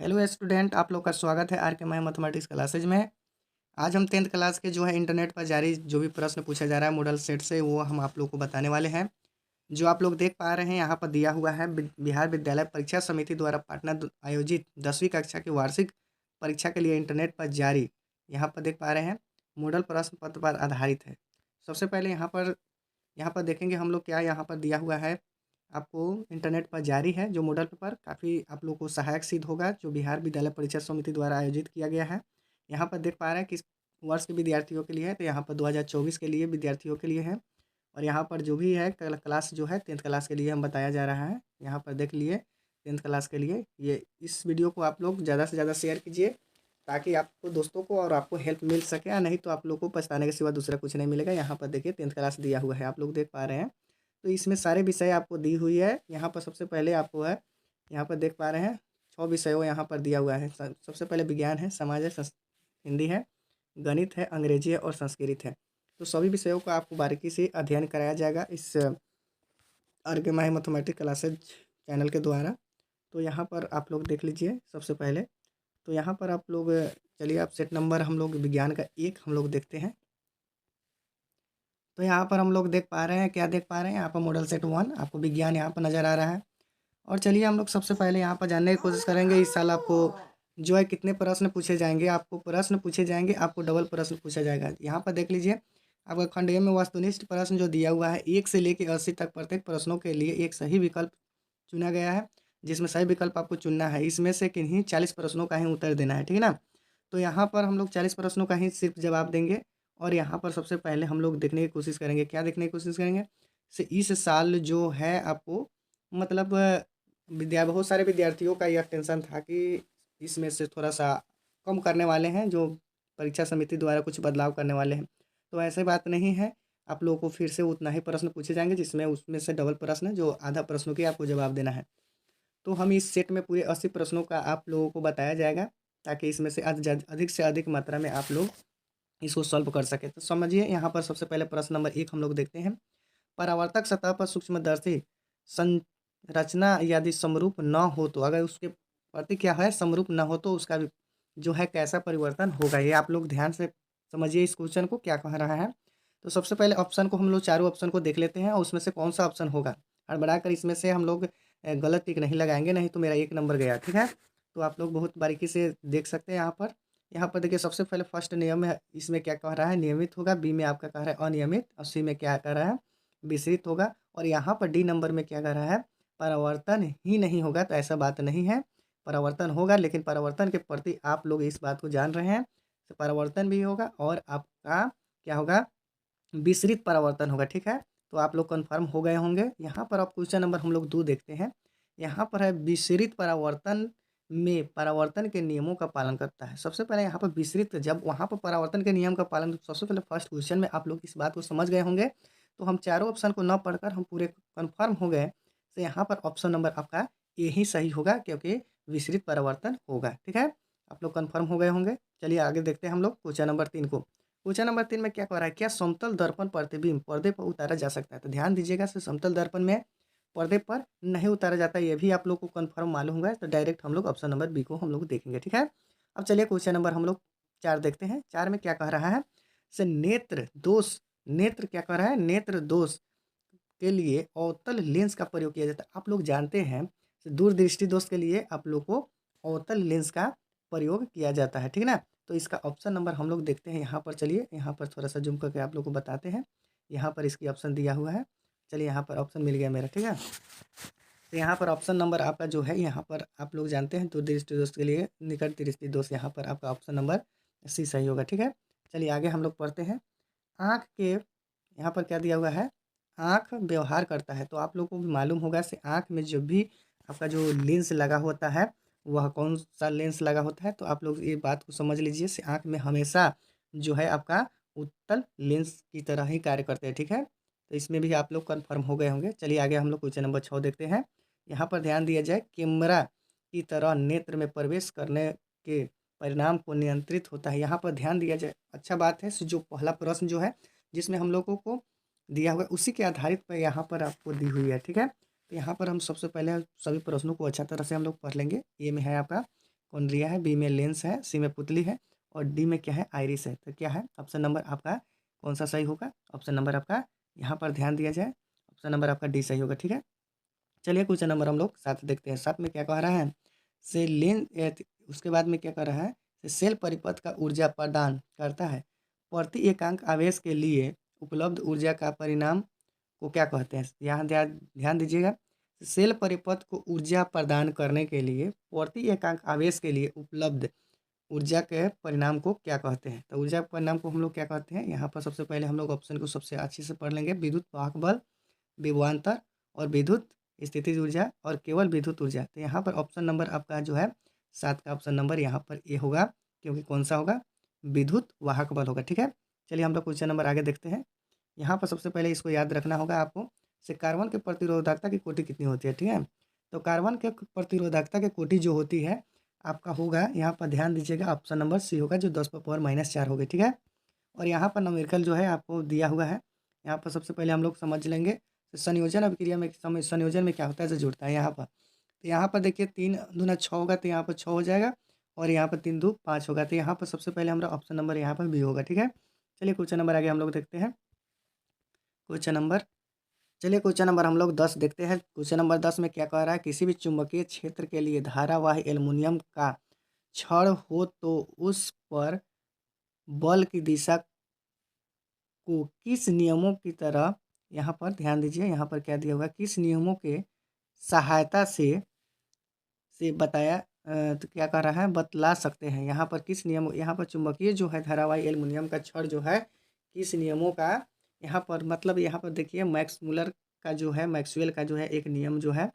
Hello student, आप लोग का स्वागत है आर के माई मैथमेटिक्स क्लासेज में। आज हम 10th क्लास के जो है इंटरनेट पर जारी जो भी प्रश्न पूछा जा रहा है मॉडल सेट से, वो हम आप लोग को बताने वाले हैं। जो आप लोग देख पा रहे हैं यहाँ पर दिया हुआ है बिहार विद्यालय परीक्षा समिति द्वारा पटना आयोजित 10वीं कक्षा की वार्षिक परीक्षा के लिए इंटरनेट पर जारी, यहाँ पर देख पा रहे हैं मॉडल प्रश्न पत्र पर आधारित है। सबसे पहले यहाँ पर देखेंगे हम लोग क्या यहाँ पर दिया हुआ है। आपको इंटरनेट पर जारी है जो मॉडल पेपर काफ़ी आप लोग को सहायक सिद्ध होगा, जो बिहार विद्यालय परीक्षा समिति द्वारा आयोजित किया गया है। यहाँ पर देख पा रहे हैं किस वर्ष के विद्यार्थियों के लिए है, तो यहाँ पर 2024 के लिए विद्यार्थियों के लिए है। और यहाँ पर जो भी है क्लास जो है 10th क्लास के लिए हम बताया जा रहा है। यहाँ पर देख लिए 10th क्लास के लिए ये इस वीडियो को आप लोग ज़्यादा से ज़्यादा शेयर कीजिए, ताकि आपको दोस्तों को और आपको हेल्प मिल सके, या नहीं तो आप लोग को पछताने के सिवा दूसरा कुछ नहीं मिलेगा। यहाँ पर देखिए 10th क्लास दिया हुआ है, आप लोग देख पा रहे हैं। तो इसमें सारे विषय आपको दी हुई है। यहाँ पर सबसे पहले आपको है, यहाँ पर देख पा रहे हैं 6 विषयों यहाँ पर दिया हुआ है। सबसे पहले विज्ञान है, समाज है, हिंदी है, गणित है, अंग्रेजी है और संस्कृत है। तो सभी विषयों का आपको बारीकी से अध्ययन कराया जाएगा इस आर के माही मैथमेटिक्स क्लासेज चैनल के द्वारा। तो यहाँ पर आप लोग देख लीजिए सबसे पहले। तो यहाँ पर आप लोग चलिए, आप सेट नंबर हम लोग विज्ञान का 1 हम लोग देखते हैं। तो यहाँ पर हम लोग देख पा रहे हैं, क्या देख पा रहे हैं यहाँ पर मॉडल सेट 1 आपको विज्ञान यहाँ पर नज़र आ रहा है। और चलिए हम लोग सबसे पहले यहाँ पर जानने की कोशिश करेंगे इस साल आपको जो है कितने प्रश्न पूछे जाएंगे। आपको प्रश्न पूछे जाएंगे, आपको डबल प्रश्न पूछा जाएगा। यहाँ पर देख लीजिए आपका खंड ए में वस्तुनिष्ठ प्रश्न जो दिया हुआ है 1 से लेकर 80 तक प्रत्येक प्रश्नों के लिए एक सही विकल्प चुना गया है, जिसमें सही विकल्प आपको चुनना है। इसमें से किन्हीं 40 प्रश्नों का ही उत्तर देना है, ठीक है ना। तो यहाँ पर हम लोग 40 प्रश्नों का ही सिर्फ जवाब देंगे। और यहाँ पर सबसे पहले हम लोग देखने की कोशिश करेंगे, क्या देखने की कोशिश करेंगे से इस साल जो है आपको मतलब बहुत सारे विद्यार्थियों का यह टेंशन था कि इसमें से थोड़ा सा कम करने वाले हैं, जो परीक्षा समिति द्वारा कुछ बदलाव करने वाले हैं। तो ऐसे बात नहीं है, आप लोगों को फिर से उतना ही प्रश्न पूछे जाएंगे, जिसमें उसमें से डबल प्रश्न जो आधा प्रश्नों के आपको जवाब देना है। तो हम इस सेट में पूरे 80 प्रश्नों का आप लोगों को बताया जाएगा, ताकि इसमें से अधिक से अधिक मात्रा में आप लोग इसको सॉल्व कर सके। तो समझिए यहाँ पर सबसे पहले प्रश्न नंबर 1 हम लोग देखते हैं। परावर्तक सतह पर सूक्ष्मदर्शी संरचना यदि समरूप न हो, तो अगर उसके प्रति क्या है समरूप न हो, तो उसका जो है कैसा परिवर्तन होगा। ये आप लोग ध्यान से समझिए इस क्वेश्चन को क्या कह रहा है। तो सबसे पहले ऑप्शन को हम लोग चारों ऑप्शन को देख लेते हैं, और उसमें से कौन सा ऑप्शन होगा। हड़बड़ाकर इसमें से हम लोग गलत टिक नहीं लगाएंगे, नहीं तो मेरा 1 नंबर गया, ठीक है। तो आप लोग बहुत बारीकी से देख सकते हैं यहाँ पर देखिए सबसे पहले फर्स्ट नियम है, इसमें क्या कह रहा है नियमित होगा, बी में आपका कह रहा है अनियमित, और सी में क्या कह रहा है विसरित होगा। और यहाँ पर डी नंबर में क्या कह रहा है परावर्तन ही नहीं होगा। तो ऐसा बात नहीं है, परावर्तन होगा, लेकिन परावर्तन के प्रति आप लोग इस बात को जान रहे हैं, तो परावर्तन भी होगा और आपका क्या होगा विसरित परावर्तन होगा, ठीक है। तो आप लोग कन्फर्म हो गए होंगे। यहाँ पर आप क्वेश्चन नंबर हम लोग 2 देखते हैं। यहाँ पर है विसरित परावर्तन में परावर्तन के नियमों का पालन करता है। सबसे पहले यहाँ पर विसरित, जब वहाँ पर परावर्तन के नियम का पालन, तो सबसे पहले फर्स्ट क्वेश्चन में आप लोग इस बात को समझ गए होंगे। तो हम चारों ऑप्शन को न पढ़कर हम पूरे कन्फर्म हो गए। तो यहाँ पर ऑप्शन नंबर आपका ए ही सही होगा, क्योंकि विसरित परावर्तन होगा, ठीक है। आप लोग कन्फर्म हो गए होंगे। चलिए आगे देखते हैं हम लोग क्वेश्चन नंबर 3 को। क्वेश्चन नंबर 3 में क्या कह रहा है, क्या समतल दर्पण प्रतिबिंब पर्दे पर उतारा जा सकता है। तो ध्यान दीजिएगा, समतल दर्पण में पर्दे पर नहीं उतारा जाता, ये भी आप लोग को कंफर्म मालूम हुआ है। तो डायरेक्ट हम लोग ऑप्शन नंबर बी को हम लोग देखेंगे, ठीक है। अब चलिए क्वेश्चन नंबर हम लोग 4 देखते हैं। 4 में क्या कह रहा है से नेत्र दोष, नेत्र क्या कह रहा है नेत्र दोष के लिए अवतल लेंस का प्रयोग किया जाता है। आप लोग जानते हैं दूरदृष्टि दोष के लिए आप लोग को अवतल लेंस का प्रयोग किया जाता है, ठीक है ना। तो इसका ऑप्शन नंबर हम लोग देखते हैं यहाँ पर। चलिए यहाँ पर थोड़ा सा जूम करके आप लोग को बताते हैं। यहाँ पर इसकी ऑप्शन दिया हुआ है। चलिए यहाँ पर ऑप्शन मिल गया मेरा, ठीक है। तो यहाँ पर ऑप्शन नंबर आपका जो है, यहाँ पर आप लोग जानते हैं दूरदृष्टि दोष के लिए निकट दृष्टि दोष, यहाँ पर आपका ऑप्शन नंबर सी सही होगा, ठीक है। चलिए आगे हम लोग पढ़ते हैं। आँख के यहाँ पर क्या दिया हुआ है, आँख व्यवहार करता है। तो आप लोगों को भी मालूम होगा से आँख में जब भी आपका जो लेंस लगा होता है, वह कौन सा लेंस लगा होता है। तो आप लोग ये बात को समझ लीजिए से आँख में हमेशा जो है आपका उत्तल लेंस की तरह ही कार्य करते हैं, ठीक है। तो इसमें भी आप लोग कन्फर्म हो गए होंगे। चलिए आगे हम लोग क्वेश्चन नंबर 6 देखते हैं। यहाँ पर ध्यान दिया जाए, कैमरा की तरह नेत्र में प्रवेश करने के परिणाम को नियंत्रित होता है। यहाँ पर ध्यान दिया जाए, अच्छा बात है। जो पहला प्रश्न जो है जिसमें हम लोगों को दिया हुआ है, उसी के आधारित पर यहाँ पर आपको दी हुई है, ठीक है। तो यहाँ पर हम सबसे पहले सभी प्रश्नों को अच्छा तरह से हम लोग पढ़ लेंगे। ये में है आपका कॉन्ड्रिया है, बी में लेंस है, सी में पुतली है और डी में क्या है, आइरिस है। तो क्या है ऑप्शन नंबर आपका कौन सा सही होगा? ऑप्शन नंबर आपका यहाँ पर ध्यान दिया जाए, ऑप्शन नंबर आपका डी सही होगा। ठीक है, चलिए क्वेश्चन नंबर हम लोग 7 देखते हैं। 7 में क्या कह रहा है, से लेन उसके बाद में क्या कर रहा है, सेल परिपथ का ऊर्जा प्रदान करता है। प्रति एकांक आवेश के लिए उपलब्ध ऊर्जा का परिणाम को क्या कहते हैं? यहाँ ध्यान ध्यान दीजिएगा। सेल परिपथ को ऊर्जा प्रदान करने के लिए प्रति एकांक आवेश के लिए उपलब्ध ऊर्जा के परिणाम को क्या कहते हैं? तो ऊर्जा के परिणाम को हम लोग क्या कहते हैं? यहाँ पर सबसे पहले हम लोग ऑप्शन को सबसे अच्छे से पढ़ लेंगे। विद्युत वाहक बल, विभवांतर और विद्युत स्थितिज ऊर्जा और केवल विद्युत ऊर्जा। तो यहाँ पर ऑप्शन नंबर आपका जो है 7 का ऑप्शन नंबर यहाँ पर ए होगा, क्योंकि कौन सा होगा? विद्युत वाहक बल होगा। ठीक है, चलिए हम लोग क्वेश्चन नंबर आगे देखते हैं। यहाँ पर सबसे पहले इसको याद रखना होगा आपको, से कार्बन के प्रतिरोधकता की कोटि कितनी होती है? ठीक है, तो कार्बन के प्रतिरोधकता की कोटि जो होती है आपका होगा, यहाँ पर ध्यान दीजिएगा, ऑप्शन नंबर सी होगा, जो 10⁻⁻4 होगी। ठीक है, और यहाँ पर न्यूमेरिकल जो है आपको दिया हुआ है। यहाँ पर सबसे पहले हम लोग समझ लेंगे संयोजन अभिक्रिया में संयोजन में क्या होता है, से जुड़ता है यहाँ पर। तो यहाँ पर देखिए 3 दूना 6 होगा, तो यहाँ पर 6 हो जाएगा और यहाँ पर 3 दू 5 होगा। तो यहाँ पर सबसे पहले हमारा ऑप्शन नंबर यहाँ पर बी होगा। ठीक है, चलिए क्वेश्चन नंबर आगे हम लोग देखते हैं। क्वेश्चन नंबर चलिए क्वेश्चन नंबर हम लोग 10 देखते हैं। क्वेश्चन नंबर 10 में क्या कह रहा है, किसी भी चुंबकीय क्षेत्र के लिए धारावाही एल्युमिनियम का छड़ हो तो उस पर बल की दिशा को किस नियमों की तरह, यहाँ पर ध्यान दीजिए, यहाँ पर क्या दिया हुआ है, किस नियमों के सहायता से बताया तो क्या कर रहा है, बतला सकते हैं। यहाँ पर किस नियम, यहाँ पर चुंबकीय जो है धारावाही एल्युमिनियम का छड़ जो है किस नियमों का, यहाँ पर मतलब यहाँ पर देखिए मैक्स मुलर का जो है, मैक्सवेल का जो है एक नियम जो है,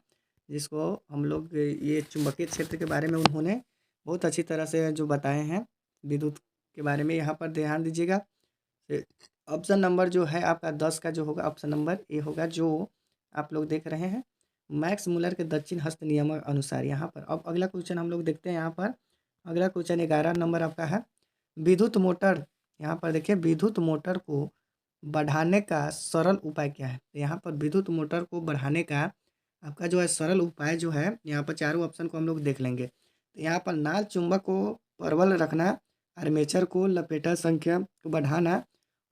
जिसको हम लोग ये चुंबकीय क्षेत्र के बारे में उन्होंने बहुत अच्छी तरह से जो बताए हैं विद्युत के बारे में। यहाँ पर ध्यान दीजिएगा, ऑप्शन नंबर जो है आपका 10 का जो होगा, ऑप्शन नंबर ए होगा, जो आप लोग देख रहे हैं मैक्स मुलर के दक्षिण हस्त नियम अनुसार। यहाँ पर अब अगला क्वेश्चन हम लोग देखते हैं। यहाँ पर अगला क्वेश्चन 11 नंबर आपका है, विद्युत मोटर। यहाँ पर देखिए विद्युत मोटर को बढ़ाने का सरल उपाय क्या है? तो यहाँ पर विद्युत मोटर को बढ़ाने का आपका जो है सरल उपाय जो है, यहाँ पर चारों ऑप्शन को हम लोग देख लेंगे। तो यहाँ पर नाल चुंबक को प्रबल रखना, आर्मेचर को लपेटा संख्या को बढ़ाना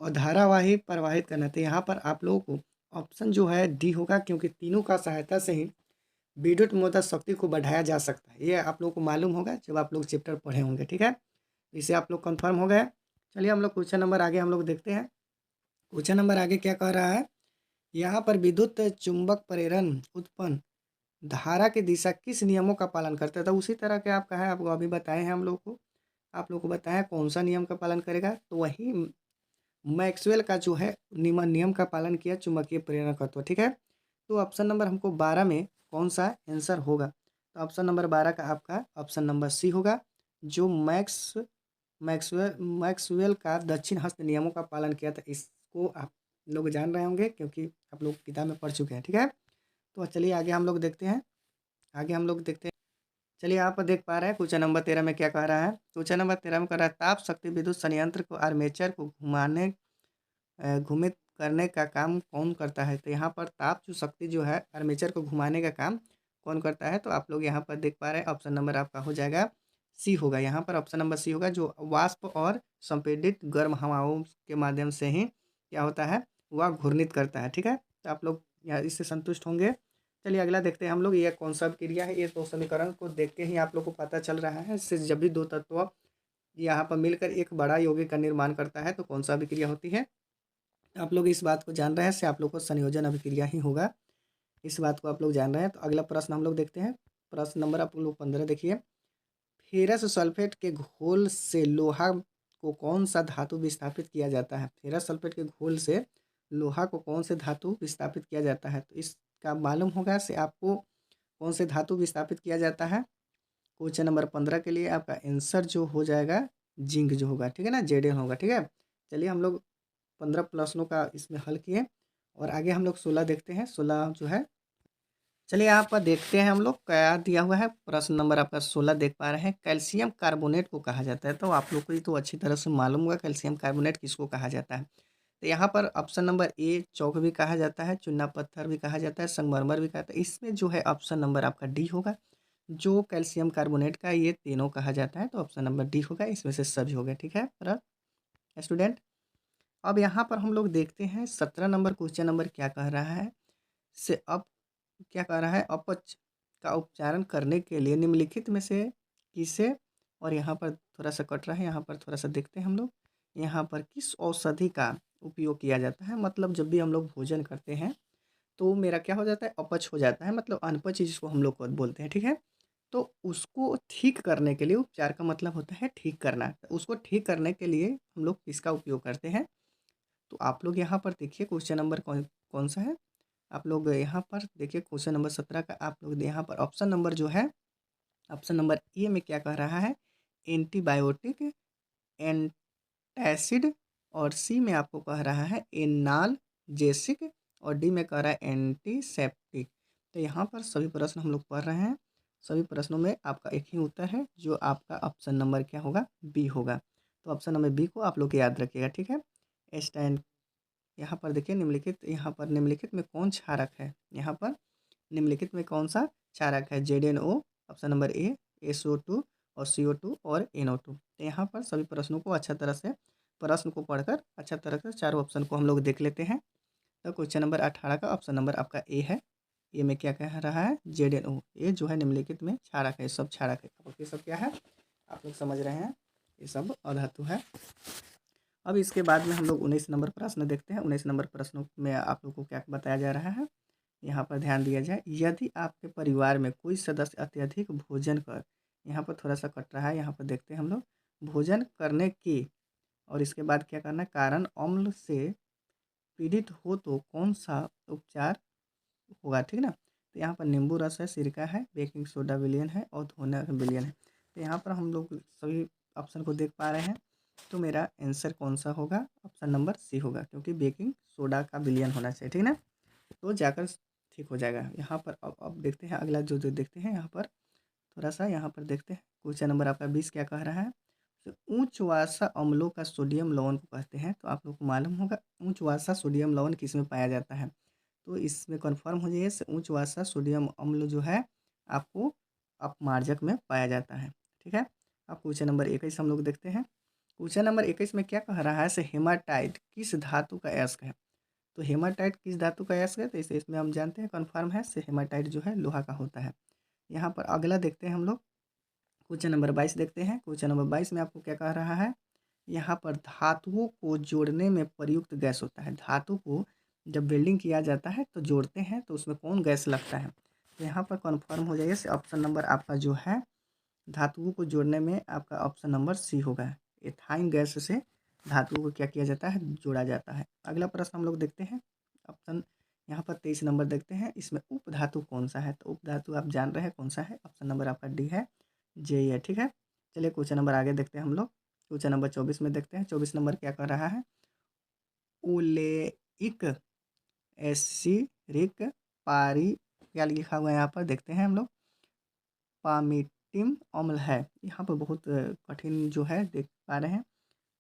और धारावाही प्रवाहित करना। तो यहाँ पर आप लोगों को ऑप्शन जो है डी होगा, क्योंकि तीनों का सहायता से ही विद्युत मोटर शक्ति को बढ़ाया जा सकता है। ये आप लोगों को मालूम होगा जब आप लोग चैप्टर पढ़े होंगे। ठीक है, इसे आप लोग कंफर्म हो गए। चलिए हम लोग क्वेश्चन नंबर आगे हम लोग देखते हैं। क्वेश्चन नंबर आगे क्या कह रहा है, यहाँ पर विद्युत चुंबक प्रेरण उत्पन्न धारा की दिशा किस नियमों का पालन करता है? तो उसी तरह के आपका है, आपको अभी बताए हैं हम लोग को, आप लोग को बताया कौन सा नियम का पालन करेगा, तो वही मैक्सवेल का जो है नियम का पालन किया चुंबकीय प्रेरण तत्व। ठीक है, तो ऑप्शन नंबर हमको 12 में कौन सा आंसर होगा? तो ऑप्शन नंबर 12 का आपका ऑप्शन नंबर सी होगा, जो मैक्सवेल का दक्षिण हस्त नियमों का पालन किया था। इसको आप लोग जान रहे होंगे, क्योंकि आप लोग किताब में पढ़ चुके हैं। ठीक है, तो चलिए आगे हम लोग देखते हैं। आगे हम लोग देखते हैं, चलिए यहाँ पर देख पा रहे हैं क्वेश्चन नंबर 13 में क्या कह रहा है। क्वेश्चन नंबर 13 में कह रहा है, ताप शक्ति विद्युत संयंत्र को आर्मेचर को घूमित करने का काम कौन करता है? तो यहाँ पर ताप जो शक्ति जो है आर्मेचर को घुमाने का काम कौन करता है? तो आप लोग यहाँ पर देख पा रहे हैं ऑप्शन नंबर आपका हो जाएगा सी होगा। यहाँ पर ऑप्शन नंबर सी होगा, जो वाष्प और संपीड़ित गर्म हवाओं के माध्यम से ही क्या होता है, वह घूर्णित करता है। ठीक है, तो आप लोग यहाँ इससे संतुष्ट होंगे। चलिए अगला देखते हैं हम लोग, ये कौन सा क्रिया है। ये दो समीकरण को देख के ही आप लोग को पता चल रहा है, इससे जब भी दो तत्व यहाँ पर मिलकर एक बड़ा यौगिक का निर्माण करता है तो कौन सा अभिक्रिया होती है। आप लोग इस बात को जान रहे हैं, इससे आप लोग को संयोजन अभिक्रिया ही होगा, इस बात को आप लोग जान रहे हैं। तो अगला प्रश्न हम लोग देखते हैं। प्रश्न नंबर आप लोग 15 देखिए, फेरस सल्फेट के घोल से लोहा को कौन सा धातु विस्थापित किया जाता है? फेरस सल्फेट के घोल से लोहा को कौन से धातु विस्थापित किया जाता है? तो इसका मालूम होगा से आपको कौन से धातु विस्थापित किया जाता है। क्वेश्चन नंबर 15 के लिए आपका आंसर जो हो जाएगा जिंक जो होगा। ठीक है ना, जेडन होगा। ठीक है, चलिए हम लोग 15 प्रश्नों का इसमें हल किए और आगे हम लोग 16 देखते हैं। 16 जो है, चलिए यहाँ पर देखते हैं हम लोग क्या दिया हुआ है। प्रश्न नंबर आपका 16 देख पा रहे हैं, कैल्शियम कार्बोनेट को कहा जाता है। तो आप लोग को ये तो अच्छी तरह से मालूम होगा कैल्शियम कार्बोनेट किसको कहा जाता है। तो यहाँ पर ऑप्शन नंबर ए चौक भी कहा जाता है, चूना पत्थर भी कहा जाता है, संगमरमर भी कहा जाता है। इसमें जो है ऑप्शन नंबर आपका डी होगा, जो कैल्शियम कार्बोनेट का ये तीनों कहा जाता है, तो ऑप्शन नंबर डी होगा, इसमें से सभी हो गया। ठीक है स्टूडेंट। अब यहाँ पर हम लोग देखते हैं 17 नंबर क्वेश्चन नंबर क्या कह रहा है। से अब क्या कह रहा है, अपच का उपचारण करने के लिए निम्नलिखित में से किसे, और यहाँ पर थोड़ा सा कट रहा है, यहाँ पर थोड़ा सा देखते हैं हम लोग, यहाँ पर किस औषधि का उपयोग किया जाता है। मतलब जब भी हम लोग भोजन करते हैं तो मेरा क्या हो जाता है, अपच हो जाता है, मतलब अनपच जिसको हम लोग को बोलते हैं। ठीक है, तो उसको ठीक करने के लिए, उपचार का मतलब होता है ठीक करना, तो उसको ठीक करने के लिए हम लोग किसका उपयोग करते हैं। तो आप लोग यहाँ पर देखिए क्वेश्चन नंबर कौन कौन सा है। आप लोग यहाँ पर देखिए क्वेश्चन नंबर 17 का, आप लोग यहाँ पर ऑप्शन नंबर जो है, ऑप्शन नंबर ए में क्या कह रहा है, एंटीबायोटिक, एंटासिड, और सी में आपको कह रहा है एनाल्जेसिक, और डी में कह रहा है एंटीसेप्टिक। तो यहाँ पर सभी प्रश्न हम लोग पढ़ रहे हैं, सभी प्रश्नों में आपका एक ही उत्तर है, जो आपका ऑप्शन नंबर क्या होगा, बी होगा। तो ऑप्शन नंबर बी को आप लोग याद रखिएगा। ठीक है, स्टैंड यहाँ पर देखिए निम्नलिखित, यहाँ पर निम्नलिखित में कौन क्षारक है, यहाँ पर निम्नलिखित में कौन सा क्षारक है, ZnO, option number A, SO2 और CO2 और NO2। तो यहाँ पर सभी प्रश्नों को अच्छा तरह से, प्रश्न को पढ़कर अच्छा तरह से चारों ऑप्शन को हम लोग देख लेते हैं। तो क्वेश्चन नंबर 18 का ऑप्शन नंबर आपका ए है। ए में क्या कह रहा है, ZnO, ये जो है निम्नलिखित में क्षारक है, सब क्षारक है। अब ये सब क्या है, आप लोग समझ रहे हैं, ये सब अधातु है। अब इसके बाद में हम लोग 19 नंबर प्रश्न देखते हैं। 19 नंबर प्रश्नों में आप लोग को क्या बताया जा रहा है, यहाँ पर ध्यान दिया जाए। यदि आपके परिवार में कोई सदस्य अत्यधिक भोजन कर, यहाँ पर थोड़ा सा कट रहा है, यहाँ पर देखते हैं हम लोग, भोजन करने की, और इसके बाद क्या करना है, कारण अम्ल से पीड़ित हो तो कौन सा उपचार होगा। ठीक ना, तो यहाँ पर नींबू रस है, सिरका है, बेकिंग सोडा विलियन है, और धोने विलियन है। तो यहाँ पर हम लोग सभी ऑप्शन को देख पा रहे हैं, तो मेरा आंसर कौन सा होगा, ऑप्शन नंबर सी होगा, क्योंकि बेकिंग सोडा का विलियन होना चाहिए। ठीक ना, तो जाकर ठीक हो जाएगा। यहाँ पर अब देखते हैं अगला जो जो देखते हैं, यहाँ पर थोड़ा सा यहाँ पर देखते हैं क्वेश्चन नंबर आपका 20 क्या कह रहा है। तो उच्च वासा अम्लों का सोडियम लवण को कहते हैं। तो आप लोग को मालूम होगा उच्च वासा सोडियम लवण किस में पाया जाता है, तो इसमें कन्फर्म हो जाइए, उच्च वासा सोडियम अम्ल जो है आपको अपमार्जक में पाया जाता है। ठीक है, अब क्वेश्चन नंबर 21 हम लोग देखते हैं। क्वेश्चन नंबर 21 में क्या कह रहा है, से हेमाटाइट किस धातु का अयस्क है। तो हेमाटाइट किस धातु का अयस्क है, तो इसे इसमें हम जानते हैं कन्फर्म है, से हेमाटाइट जो है लोहा का होता है। यहाँ पर अगला देखते हैं हम लोग, क्वेश्चन नंबर 22 देखते हैं। क्वेश्चन नंबर 22 में आपको क्या कह रहा है, यहाँ पर धातुओं को जोड़ने में प्रयुक्त गैस होता है। धातु को जब वेल्डिंग किया जाता है तो जोड़ते हैं, तो उसमें कौन गैस लगता है। तो यहाँ पर कन्फर्म हो जाइए, ऑप्शन नंबर आपका जो है, धातुओं को जोड़ने में आपका ऑप्शन नंबर सी होगा। एथाइन गैस से धातुओं को क्या किया जाता है, जोड़ा जाता है। अगला प्रश्न हम लोग देखते हैं, ऑप्शन यहाँ पर 23 नंबर देखते हैं। इसमें उपधातु कौन सा है, तो उपधातु आप जान रहे हैं कौन सा है, ऑप्शन नंबर आपका डी है, जे है। ठीक है, चलिए क्वेश्चन नंबर आगे देखते हैं हम लोग। क्वेश्चन नंबर 24 में देखते हैं। 24 नंबर क्या कर रहा है, ओलेइक एसिडिक पारी, क्या लिखा हुआ है यहाँ पर देखते हैं हम लोग, पामिटिम अम्ल है। यहाँ पर बहुत कठिन जो है देख पा रहे हैं,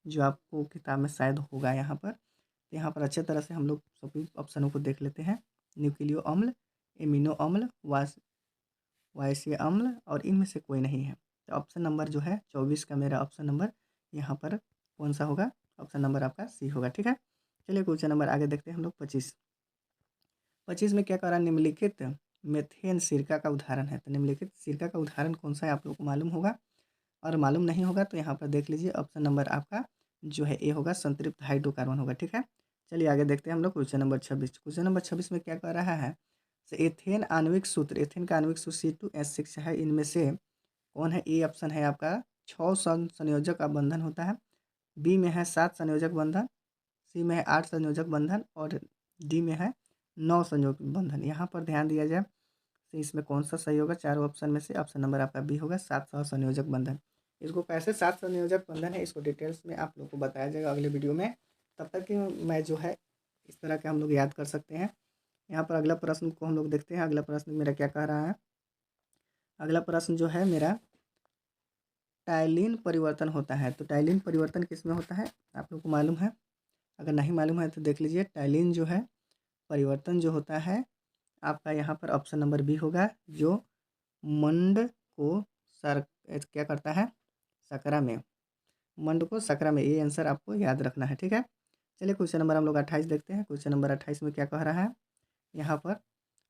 जो आपको किताब में शायद होगा यहाँ पर। तो यहाँ पर अच्छे तरह से हम लोग सभी ऑप्शनों को देख लेते हैं। न्यूक्लियो अम्ल, एमिनो अम्ल, वायसीय अम्ल, और इनमें से कोई नहीं है। तो ऑप्शन नंबर जो है 24 का मेरा ऑप्शन नंबर यहाँ पर कौन सा होगा, ऑप्शन नंबर आपका सी होगा। ठीक है, चलिए क्वेश्चन नंबर आगे देखते हैं हम लोग। 25 में क्या कह रहा है, निम्नलिखित मेथेन सिरका का उदाहरण है। तो निम्नलिखित सिरका का उदाहरण कौन सा है, आप लोग को मालूम होगा, और मालूम नहीं होगा तो यहाँ पर देख लीजिए, ऑप्शन नंबर आपका जो है ए होगा, संतृप्त हाइड्रोकार्बन होगा। ठीक है, चलिए आगे देखते हैं हम लोग क्वेश्चन नंबर 26। क्वेश्चन नंबर 26 में क्या कह रहा है, तो एथेन आणविक सूत्र, एथेन का आणविक सूत्र C2H6 है। इनमें से कौन है, ए ऑप्शन है आपका 6 संयोजक का बंधन होता है, बी में है 7 संयोजक बंधन, सी में है 8 संयोजक बंधन, और डी में है 9 संयोजक बंधन। यहाँ पर ध्यान दिया जाए तो इसमें कौन सा सही होगा, चारों ऑप्शन में से ऑप्शन नंबर आपका बी होगा, 7 संयोजक बंधन। इसको कैसे 7 संयोजक बंधन है, इसको डिटेल्स में आप लोग को बताया जाएगा अगले वीडियो में। तब तक कि मैं जो है इस तरह के हम लोग याद कर सकते हैं। यहाँ पर अगला प्रश्न को हम लोग देखते हैं। अगला प्रश्न मेरा क्या कह रहा है, अगला प्रश्न जो है मेरा, टाइलिन परिवर्तन होता है। तो टाइलिन परिवर्तन किस में होता है, आप लोग को मालूम है, अगर नहीं मालूम है तो देख लीजिए। टाइलिन जो है परिवर्तन जो होता है आपका यहाँ पर ऑप्शन नंबर बी होगा, जो मंड को क्या करता है, सकरा में। मंड को सकरा में, ये आंसर आपको याद रखना है, ठीक है। चलिए क्वेश्चन नंबर हम लोग 28 देखते हैं। क्वेश्चन नंबर 28 में क्या कह रहा है यहाँ पर,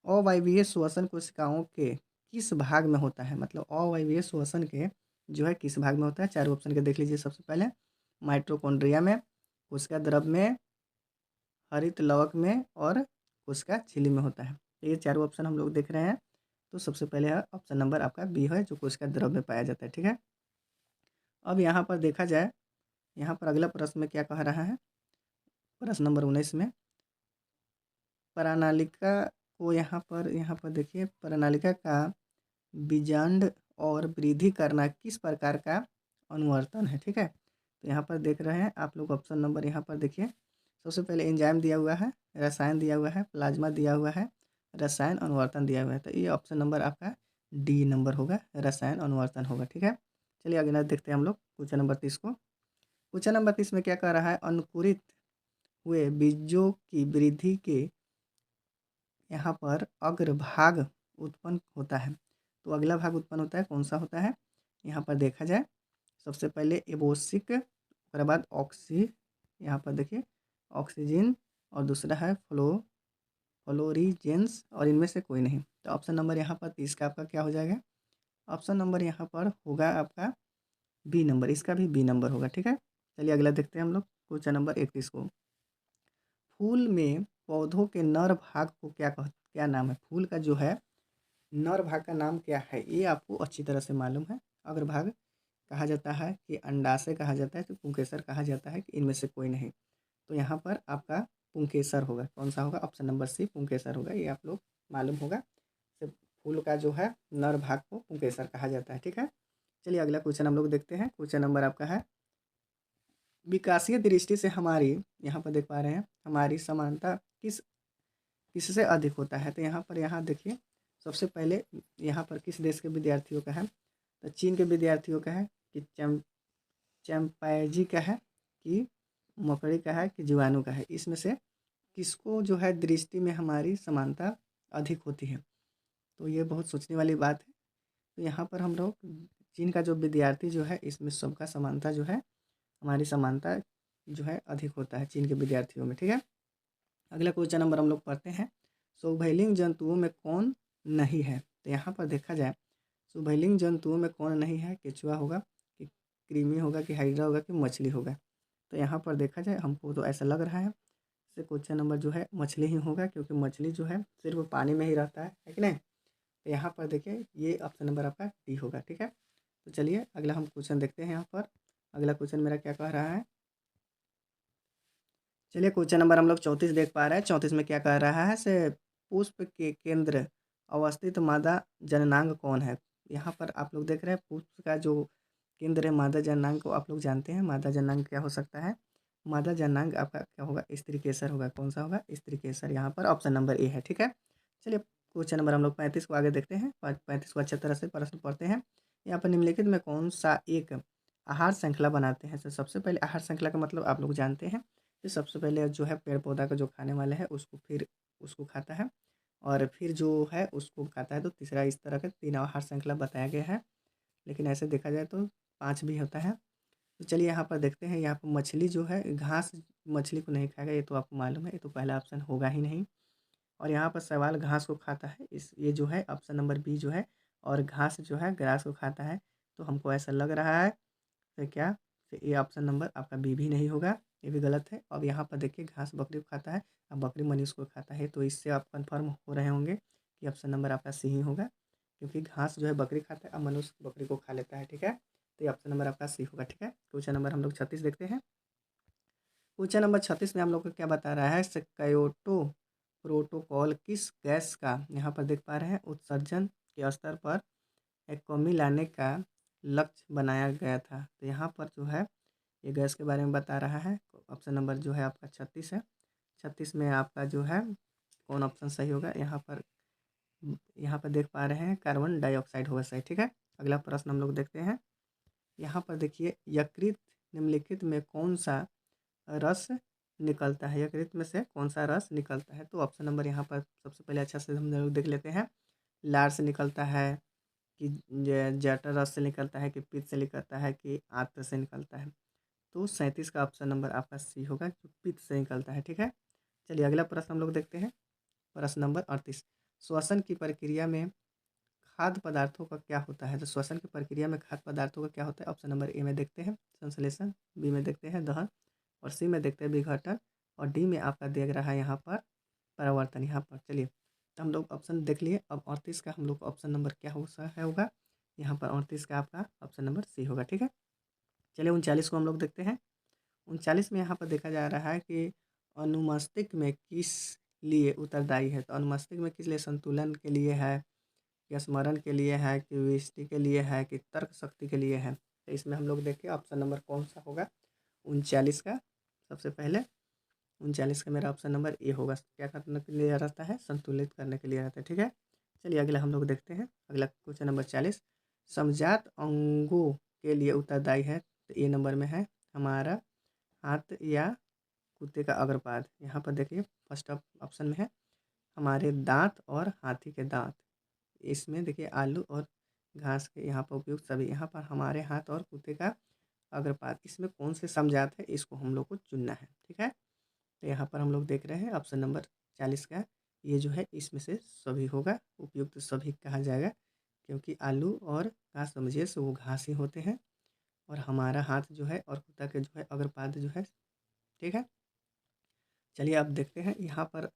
अवायवीय श्वसन कोशिकाओं के किस भाग में होता है, मतलब अवायवीय श्वसन के जो है किस भाग में होता है। चार ऑप्शन के देख लीजिए। सबसे पहले माइटोकॉन्ड्रिया में, कोशिका द्रव में, हरित लवक में और कोशिका झिल्ली में होता है। तो ये चारों ऑप्शन हम लोग देख रहे हैं। तो सबसे पहले है ऑप्शन नंबर आपका बी है, जो कोशिका द्रव में पाया जाता है, ठीक है। अब यहाँ पर देखा जाए, यहाँ पर अगला प्रश्न में क्या कह रहा है, प्रश्न नंबर 19 में प्रणालिका को यहाँ पर देखिए, प्रणालिका का बीजांड और वृद्धि करना किस प्रकार का अनुवर्तन है, ठीक है। तो यहाँ पर देख रहे हैं आप लोग ऑप्शन नंबर, यहाँ पर देखिए सबसे पहले एंजाइम दिया हुआ है, रसायन दिया हुआ है, प्लाज्मा दिया हुआ है, रसायन अनुवर्तन दिया हुआ है। तो ये ऑप्शन नंबर आपका डी नंबर होगा, रसायन अनुवर्तन होगा, ठीक है। चलिए अगला देखते हैं हम लोग क्वेश्चन नंबर 30 को। क्वेश्चन नंबर 30 में क्या कह रहा है, अंकुरित हुए बीजों की वृद्धि के यहाँ पर अग्रभाग उत्पन्न होता है। तो अगला भाग उत्पन्न होता है, कौन सा होता है, यहाँ पर देखा जाए सबसे पहले एबोसिक, उसके बाद ऑक्सी, यहाँ पर देखिए ऑक्सीजन, और दूसरा है फ्लोरीजेंस, और इनमें से कोई नहीं। तो ऑप्शन नंबर यहाँ पर 30 का आपका क्या हो जाएगा, ऑप्शन नंबर यहाँ पर होगा आपका बी नंबर, इसका भी बी नंबर होगा, ठीक है। चलिए अगला देखते हैं हम लोग क्वेश्चन नंबर 31 को। फूल में पौधों के नर भाग को क्या नाम है, फूल का जो है नर भाग का नाम क्या है, ये आपको अच्छी तरह से मालूम है। अग्रभाग कहा जाता है कि अंडाशय कहा जाता है, तो पुंकेसर कहा जाता है कि इनमें से कोई नहीं। तो यहाँ पर आपका पुंकेसर होगा, कौन सा होगा, ऑप्शन नंबर सी पुंकेसर होगा, ये आप लोग मालूम होगा। तो फूल का जो है नर भाग को पुंकेसर कहा जाता है, ठीक है। चलिए अगला क्वेश्चन हम लोग देखते हैं। क्वेश्चन नंबर आपका है, विकासीय दृष्टि से हमारी, यहाँ पर देख पा रहे हैं, हमारी समानता किससे अधिक होता है। तो यहाँ देखिए सबसे पहले यहाँ पर किस देश के विद्यार्थियों का है, तो चीन के विद्यार्थियों का है, कि चैंपैजी का है, कि मकड़ी का है, कि जीवाणु का है। इसमें से किसको जो है दृष्टि में हमारी समानता अधिक होती है। तो ये बहुत सोचने वाली बात है। तो यहाँ पर हम लोग चीन का जो विद्यार्थी जो है, इसमें सबका समानता जो है, हमारी समानता जो है अधिक होता है चीन के विद्यार्थियों में, ठीक है। अगला क्वेश्चन नंबर हम लोग पढ़ते हैं, सुभैलिंग जंतुओं में कौन नहीं है। तो यहाँ पर देखा जाए सुभैलिंग जंतुओं में कौन नहीं है, केचुआ होगा, कि कृमि होगा, कि हाइड्रा होगा, कि मछली होगा। तो यहाँ पर देखा जाए हमको तो ऐसा लग रहा है से क्वेश्चन नंबर जो है मछली ही होगा, क्योंकि मछली जो है सिर्फ पानी में ही रहता है कि नहीं। तो यहाँ पर देखिए ये ऑप्शन नंबर आपका डी होगा, ठीक है। तो चलिए अगला हम क्वेश्चन देखते हैं। यहाँ पर अगला क्वेश्चन मेरा क्या कह रहा है, चलिए क्वेश्चन नंबर हम लोग 34 देख पा रहे हैं। 34 में क्या कह रहा है, से पुष्प के केंद्र अवस्थित मादा जननांग कौन है। यहाँ पर आप लोग देख रहे हैं पुष्प का जो केंद्र है मादा जननांग को आप लोग जानते हैं। मादा जननांग क्या हो सकता है, मादा जननांग आपका क्या होगा, स्त्री केसर होगा। कौन सा होगा, स्त्री केसर। यहाँ पर ऑप्शन नंबर ए है, ठीक है। चलिए क्वेश्चन नंबर हम लोग 35 को आगे देखते हैं। 35 को अच्छी तरह से प्रश्न पढ़ते हैं। यहाँ पर निम्नलिखित में कौन सा एक आहार श्रृंखला बनाते हैं। तो सबसे पहले आहार श्रृंखला का मतलब आप लोग जानते हैं कि सबसे पहले जो है पेड़ पौधा का जो खाने वाला है उसको, फिर उसको खाता है, और फिर जो है उसको खाता है। तो तीसरा इस तरह का 3 आहार श्रृंखला बताया गया है, लेकिन ऐसे देखा जाए तो 5 भी होता है। तो चलिए यहाँ पर देखते हैं। यहाँ पर मछली जो है घास मछली को नहीं खाएगा, ये तो आपको मालूम है, ये तो पहला ऑप्शन होगा ही नहीं। और यहाँ पर सवाल घास को खाता है, इस ये जो है ऑप्शन नंबर बी जो है, और घास जो है ग्रास को खाता है। तो हमको ऐसा लग रहा है तो क्या, तो ये ऑप्शन नंबर आपका बी भी नहीं होगा, ये भी गलत है। अब यहाँ पर देखिए घास बकरी को खाता है, अब बकरी मनुष्य को खाता है। तो इससे आप कंफर्म हो रहे होंगे कि ऑप्शन नंबर आपका सी ही होगा, क्योंकि घास जो है बकरी खाता है, अब मनुष्य बकरी को खा लेता है, ठीक है। तो ये ऑप्शन नंबर आपका सी होगा, ठीक है। क्वेश्चन नंबर हम लोग 36 देखते हैं। क्वेश्चन नंबर 36 में हम लोग को क्या बता रहा है, क्योटो प्रोटोकॉल किस गैस का, यहाँ पर देख पा रहे हैं, उत्सर्जन के स्तर पर एक कमी लाने का लक्ष्य बनाया गया था। तो यहाँ पर जो है ये गैस के बारे में बता रहा है। ऑप्शन नंबर जो है आपका 36 है। 36 में आपका जो है कौन ऑप्शन सही होगा, यहाँ पर देख पा रहे हैं कार्बन डाइऑक्साइड होगा सही, ठीक है। अगला प्रश्न हम लोग देखते हैं। यहाँ पर देखिए यकृत निम्नलिखित में कौन सा रस निकलता है, यकृत में से कौन सा रस निकलता है। तो ऑप्शन नंबर यहाँ पर सबसे पहले अच्छा से हम लोग देख लेते हैं। लार से निकलता है, कि जठर रस से निकलता है, कि पित्त से निकलता है, कि आंत्र से निकलता है। तो 37 का ऑप्शन नंबर आपका सी होगा, जो पित्त से निकलता है। ठीक है, चलिए अगला प्रश्न हम लोग देखते हैं। प्रश्न नंबर 38, श्वसन की प्रक्रिया में खाद्य पदार्थों का क्या होता है? तो श्वसन की प्रक्रिया में खाद्य पदार्थों का क्या होता है? ऑप्शन नंबर ए में देखते हैं संश्लेषण, बी में देखते हैं दहन, और सी में देखते हैं विघटन, और डी में आपका देख रहा है यहाँ पर परावर्तन। यहाँ पर चलिए, तो हम लोग ऑप्शन देख लिए। अब 38 का हम लोग ऑप्शन नंबर क्या होगा? यहाँ पर 38 का आपका ऑप्शन नंबर सी होगा। ठीक है, चलिए 39 को हम लोग देखते हैं। 39 में यहाँ पर देखा जा रहा है कि अनुमस्तिष्क में किस लिए उत्तरदायी है? तो अनुमस्तिष्क में किस लिए? संतुलन के लिए है, या स्मरण के लिए है, कि विष्टि के लिए है, कि तर्क शक्ति के लिए है? तो इसमें हम लोग देखें ऑप्शन नंबर कौन सा होगा 39 का। सबसे पहले 39 का मेरा ऑप्शन नंबर ए होगा। क्या करने के लिए रहता है? संतुलित करने के लिए रहता है। ठीक है, चलिए अगला हम लोग देखते हैं। अगला क्वेश्चन नंबर 40, समजात अंगों के लिए उत्तरदायी है? तो ए नंबर में है हमारा हाथ या कुत्ते का अग्रपाद। यहाँ पर देखिए फर्स्ट ऑप्शन में है हमारे दांत और हाथी के दांत। इसमें देखिए आलू और घास के यहाँ पर उपयुक्त सभी। यहाँ पर हमारे हाथ और कुत्ते का अग्रपाद, इसमें कौन से समजात है? इसको हम लोग को चुनना है। ठीक है, तो यहाँ पर हम लोग देख रहे हैं ऑप्शन नंबर 40 का, ये जो है इसमें से सभी होगा, उपयुक्त सभी कहा जाएगा, क्योंकि आलू और घास समझिए से वो घास ही होते हैं, और हमारा हाथ जो है और कुत्ता के जो है अग्रपाद जो है। ठीक है, चलिए अब देखते हैं। यहाँ पर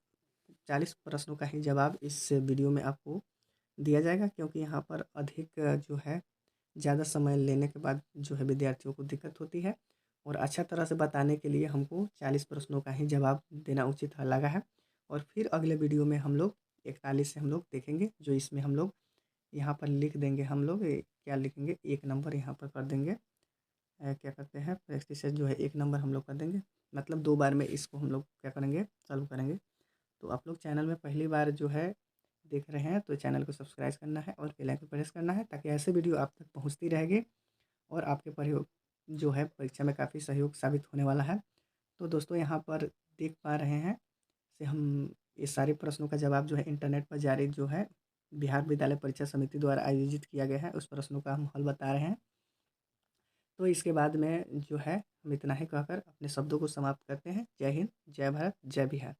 40 प्रश्नों का ही जवाब इस वीडियो में आपको दिया जाएगा, क्योंकि यहाँ पर अधिक जो है ज़्यादा समय लेने के बाद जो है विद्यार्थियों को दिक्कत होती है, और अच्छा तरह से बताने के लिए हमको 40 प्रश्नों का ही जवाब देना उचित लगा है। और फिर अगले वीडियो में हम लोग 41 से हम लोग देखेंगे, जो इसमें हम लोग यहाँ पर लिख देंगे। हम लोग क्या लिखेंगे? 1 नंबर यहाँ पर कर देंगे। क्या करते हैं, प्रैक्टिस से जो है 1 नंबर हम लोग कर देंगे, मतलब 2 बार में इसको हम लोग क्या करेंगे? सॉल्व करेंगे। तो आप लोग चैनल में पहली बार जो है देख रहे हैं तो चैनल को सब्सक्राइब करना है और बेल आइकन प्रेस करना है, ताकि ऐसे वीडियो आप तक पहुंचती रहेगी और आपके प्रयोग जो है परीक्षा में काफ़ी सहयोग साबित होने वाला है। तो दोस्तों यहाँ पर देख पा रहे हैं से हम ये सारे प्रश्नों का जवाब जो है इंटरनेट पर जारी जो है बिहार विद्यालय परीक्षा समिति द्वारा आयोजित किया गया है, उस प्रश्नों का हम हल बता रहे हैं। तो इसके बाद में जो है हम इतना ही कहकर अपने शब्दों को समाप्त करते हैं। जय हिंद, जय भारत, जय बिहार।